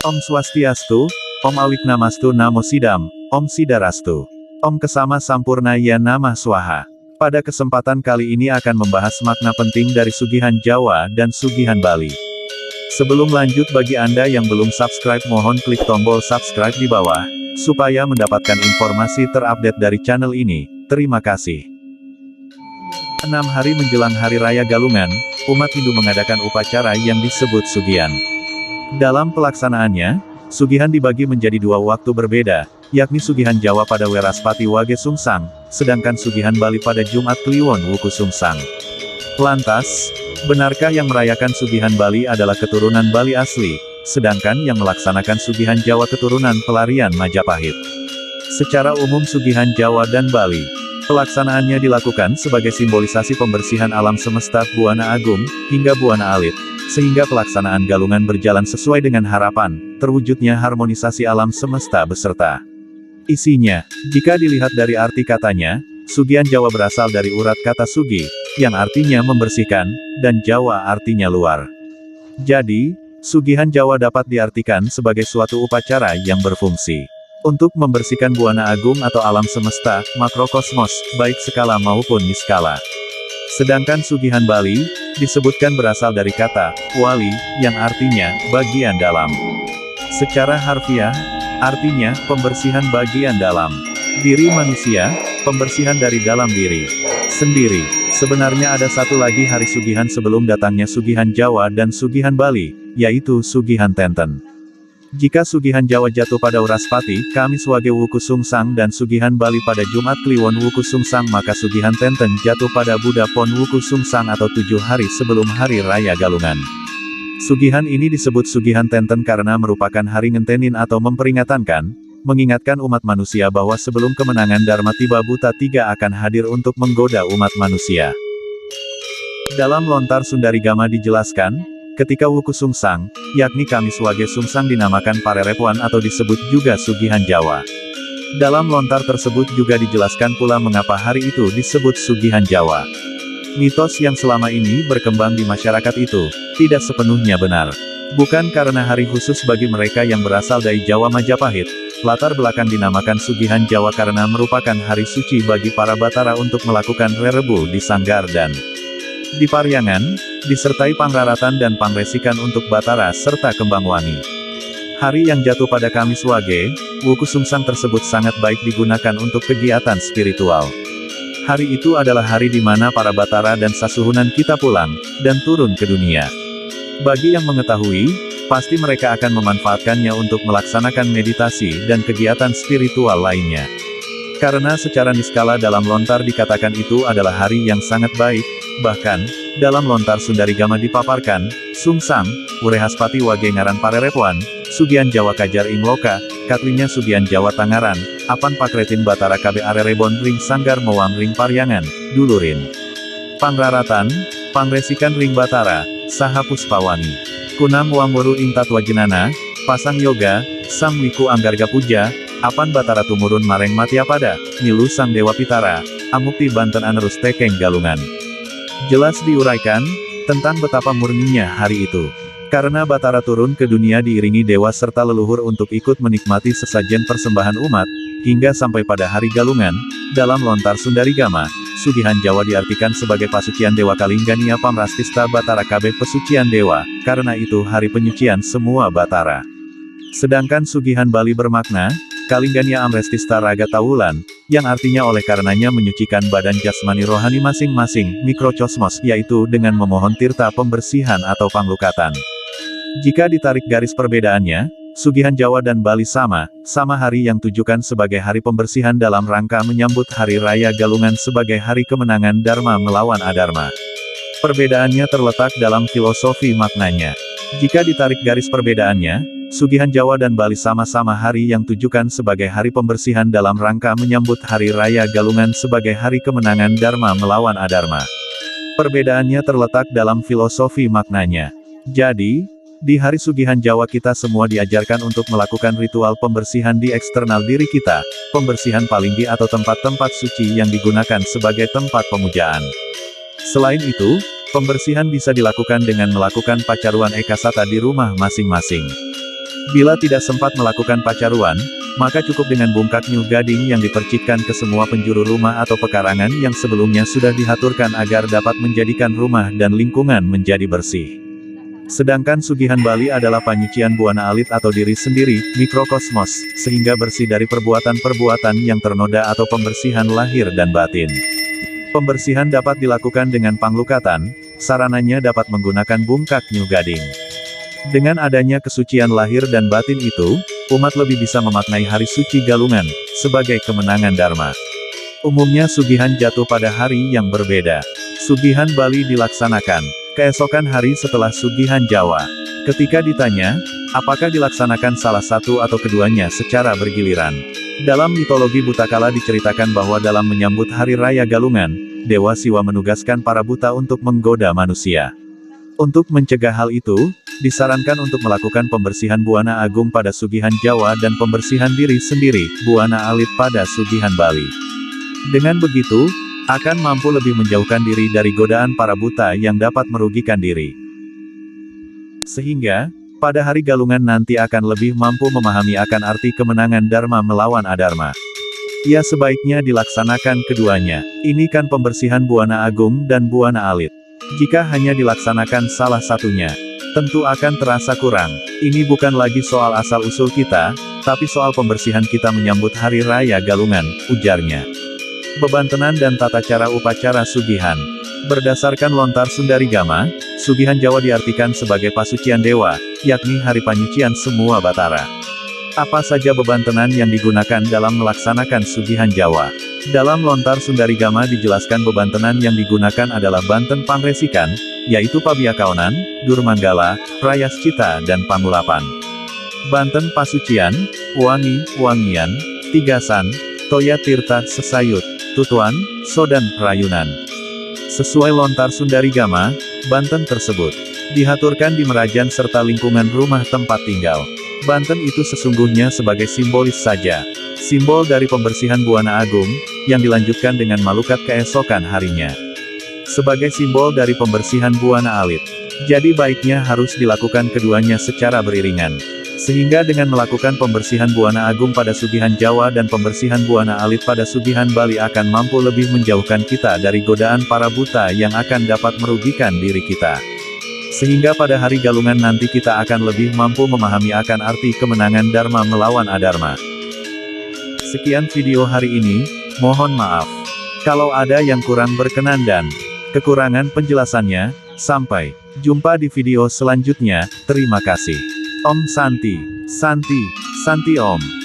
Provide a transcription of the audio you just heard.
Om Swastiastu, Om Awiknamastu Namo Sidam, Om Sidarastu. Om Kesama Sampurna Ya Namah Swaha. Pada kesempatan kali ini akan membahas makna penting dari Sugihan Jawa dan Sugihan Bali. Sebelum lanjut, bagi Anda yang belum subscribe mohon klik tombol subscribe di bawah, supaya mendapatkan informasi terupdate dari channel ini. Terima kasih. 6 hari menjelang Hari Raya Galungan, umat Hindu mengadakan upacara yang disebut Sugihan. Dalam pelaksanaannya, Sugihan dibagi menjadi 2 waktu berbeda, yakni Sugihan Jawa pada Weraspati Wage Sungsang, sedangkan Sugihan Bali pada Jumat Kliwon Wuku Sungsang. Lantas, benarkah yang merayakan Sugihan Bali adalah keturunan Bali asli, sedangkan yang melaksanakan Sugihan Jawa keturunan pelarian Majapahit? Secara umum Sugihan Jawa dan Bali, pelaksanaannya dilakukan sebagai simbolisasi pembersihan alam semesta Buana Agung, hingga Buana Alit, sehingga pelaksanaan galungan berjalan sesuai dengan harapan, terwujudnya harmonisasi alam semesta beserta isinya. Jika dilihat dari arti katanya, Sugihan Jawa berasal dari urat kata sugi, yang artinya membersihkan, dan Jawa artinya luar. Jadi, Sugihan Jawa dapat diartikan sebagai suatu upacara yang berfungsi untuk membersihkan Buana Agung atau alam semesta, makrokosmos, baik skala maupun niskala. Sedangkan Sugihan Bali, disebutkan berasal dari kata, wali, yang artinya, bagian dalam. Secara harfiah, artinya, pembersihan bagian dalam diri manusia, pembersihan dari dalam diri sendiri. Sebenarnya ada satu lagi hari Sugihan sebelum datangnya Sugihan Jawa dan Sugihan Bali, yaitu Sugihan Tenten. Jika Sugihan Jawa jatuh pada Weraspati, Kamis Wage Wuku Sungsang dan Sugihan Bali pada Jumat Kliwon Wuku Sungsang, maka Sugihan Tenten jatuh pada Buddha Pon Wuku Sungsang atau 7 hari sebelum Hari Raya Galungan. Sugihan ini disebut Sugihan Tenten karena merupakan hari ngentenin atau memperingatkan, mengingatkan umat manusia bahwa sebelum kemenangan Dharma tiba Buta Tiga akan hadir untuk menggoda umat manusia. Dalam Lontar Sundarigama dijelaskan, ketika Wuku Sungsang, yakni Kamis Wage Sungsang dinamakan Parerepuan atau disebut juga Sugihan Jawa. Dalam lontar tersebut juga dijelaskan pula mengapa hari itu disebut Sugihan Jawa. Mitos yang selama ini berkembang di masyarakat itu, tidak sepenuhnya benar. Bukan karena hari khusus bagi mereka yang berasal dari Jawa Majapahit, latar belakang dinamakan Sugihan Jawa karena merupakan hari suci bagi para Batara untuk melakukan rerebu di Sanggar dan di Paryangan, disertai pangraratan dan pangresikan untuk Batara serta Kembang Wangi. Hari yang jatuh pada Kamis Wage, Wuku Sungsang tersebut sangat baik digunakan untuk kegiatan spiritual. Hari itu adalah hari di mana para Batara dan sasuhunan kita pulang, dan turun ke dunia. Bagi yang mengetahui, pasti mereka akan memanfaatkannya untuk melaksanakan meditasi dan kegiatan spiritual lainnya. Karena secara niskala dalam lontar dikatakan itu adalah hari yang sangat baik, bahkan, dalam Lontar Sundarigama dipaparkan, Sungsang, Urehaspati Wage Ngaran Parerepuan, Sugihan Jawa Kajar Ing Loka, Katlinya Sugihan Jawa Tangaran, Apan Pakretin Batara KB Arerebon Ring Sanggar Mowang Ring Paryangan, Dulurin. Pangraratan, Pangresikan Ring Batara, Saha Puspawani. Kunam Wangworu Ing Tatwajenana, Pasang Yoga, Sang Wiku Anggarga Puja, Apan Batara Tumurun Mareng Matyapada, Nilu Sang Dewa Pitara, Amukti Banten Anerus Tekeng Galungan. Jelas diuraikan, tentang betapa murninya hari itu. Karena Batara turun ke dunia diiringi dewa serta leluhur untuk ikut menikmati sesajen persembahan umat, hingga sampai pada hari Galungan, dalam Lontar Sundarigama, Sugihan Jawa diartikan sebagai pasucian Dewa Kalinggania Pamrastista Batara KB Pesucian Dewa, karena itu hari penyucian semua Batara. Sedangkan Sugihan Bali bermakna, Kalinggania Amrestista Raga Tawulan, yang artinya oleh karenanya menyucikan badan jasmani rohani masing-masing, mikrokosmos, yaitu dengan memohon tirta pembersihan atau panglukatan. Jika ditarik garis perbedaannya, Sugihan Jawa dan Bali sama hari yang tujukan sebagai hari pembersihan dalam rangka menyambut Hari Raya Galungan sebagai hari kemenangan Dharma melawan Adharma. Perbedaannya terletak dalam filosofi maknanya. Jika ditarik garis perbedaannya, Sugihan Jawa dan Bali sama-sama hari yang tujukan sebagai hari pembersihan dalam rangka menyambut Hari Raya Galungan sebagai hari kemenangan Dharma melawan Adharma. Perbedaannya terletak dalam filosofi maknanya. Jadi, di hari Sugihan Jawa kita semua diajarkan untuk melakukan ritual pembersihan di eksternal diri kita, pembersihan palinggi atau tempat-tempat suci yang digunakan sebagai tempat pemujaan. Selain itu, pembersihan bisa dilakukan dengan melakukan pacaruan ekasata di rumah masing-masing. Bila tidak sempat melakukan pacaruan, maka cukup dengan bungkak Nyuh Gading yang dipercikkan ke semua penjuru rumah atau pekarangan yang sebelumnya sudah diaturkan agar dapat menjadikan rumah dan lingkungan menjadi bersih. Sedangkan sugihan Bali adalah panyucian buana alit atau diri sendiri, mikrokosmos, sehingga bersih dari perbuatan-perbuatan yang ternoda atau pembersihan lahir dan batin. Pembersihan dapat dilakukan dengan panglukatan, sarananya dapat menggunakan bungkak Nyuh Gading. Dengan adanya kesucian lahir dan batin itu, umat lebih bisa memaknai hari suci Galungan, sebagai kemenangan Dharma. Umumnya sugihan jatuh pada hari yang berbeda. Sugihan Bali dilaksanakan keesokan hari setelah sugihan Jawa. Ketika ditanya, apakah dilaksanakan salah satu atau keduanya secara bergiliran? Dalam mitologi Butakala diceritakan bahwa dalam menyambut Hari Raya Galungan, Dewa Siwa menugaskan para buta untuk menggoda manusia. Untuk mencegah hal itu, disarankan untuk melakukan pembersihan buana agung pada sugihan Jawa dan pembersihan diri sendiri, buana alit pada sugihan Bali. Dengan begitu, akan mampu lebih menjauhkan diri dari godaan para buta yang dapat merugikan diri. Sehingga, pada hari Galungan nanti akan lebih mampu memahami akan arti kemenangan Dharma melawan Adharma. Ya sebaiknya dilaksanakan keduanya. Ini kan pembersihan buana agung dan buana alit. Jika hanya dilaksanakan salah satunya, tentu akan terasa kurang. Ini bukan lagi soal asal-usul kita, tapi soal pembersihan kita menyambut Hari Raya Galungan, ujarnya. Bebantenan dan tata cara upacara sugihan. Berdasarkan Lontar Sundarigama, sugihan Jawa diartikan sebagai pasucian dewa, yakni hari panyucian semua Batara. Apa saja bebantenan yang digunakan dalam melaksanakan sugihan Jawa? Dalam Lontar Sundarigama dijelaskan bebantenan yang digunakan adalah banten pangresikan, yaitu Pabiakaonan, Durmanggala, Prayascita dan Pangulapan. Banten pasucian, wangi, wangian, tigasan, toya tirta sesayut, tutuan, sodan, rayunan. Sesuai Lontar Sundarigama, banten tersebut dihaturkan di merajan serta lingkungan rumah tempat tinggal. Banten itu sesungguhnya sebagai simbolis saja. Simbol dari pembersihan buana agung, yang dilanjutkan dengan malukat keesokan harinya. Sebagai simbol dari pembersihan buana alit. Jadi baiknya harus dilakukan keduanya secara beriringan. Sehingga dengan melakukan pembersihan buana agung pada sugihan Jawa dan pembersihan buana alit pada sugihan Bali akan mampu lebih menjauhkan kita dari godaan para buta yang akan dapat merugikan diri kita. Sehingga pada hari Galungan nanti kita akan lebih mampu memahami akan arti kemenangan Dharma melawan Adharma. Sekian video hari ini, mohon maaf kalau ada yang kurang berkenan dan kekurangan penjelasannya. Sampai jumpa di video selanjutnya, terima kasih. Om Santi, Santi, Santi Om.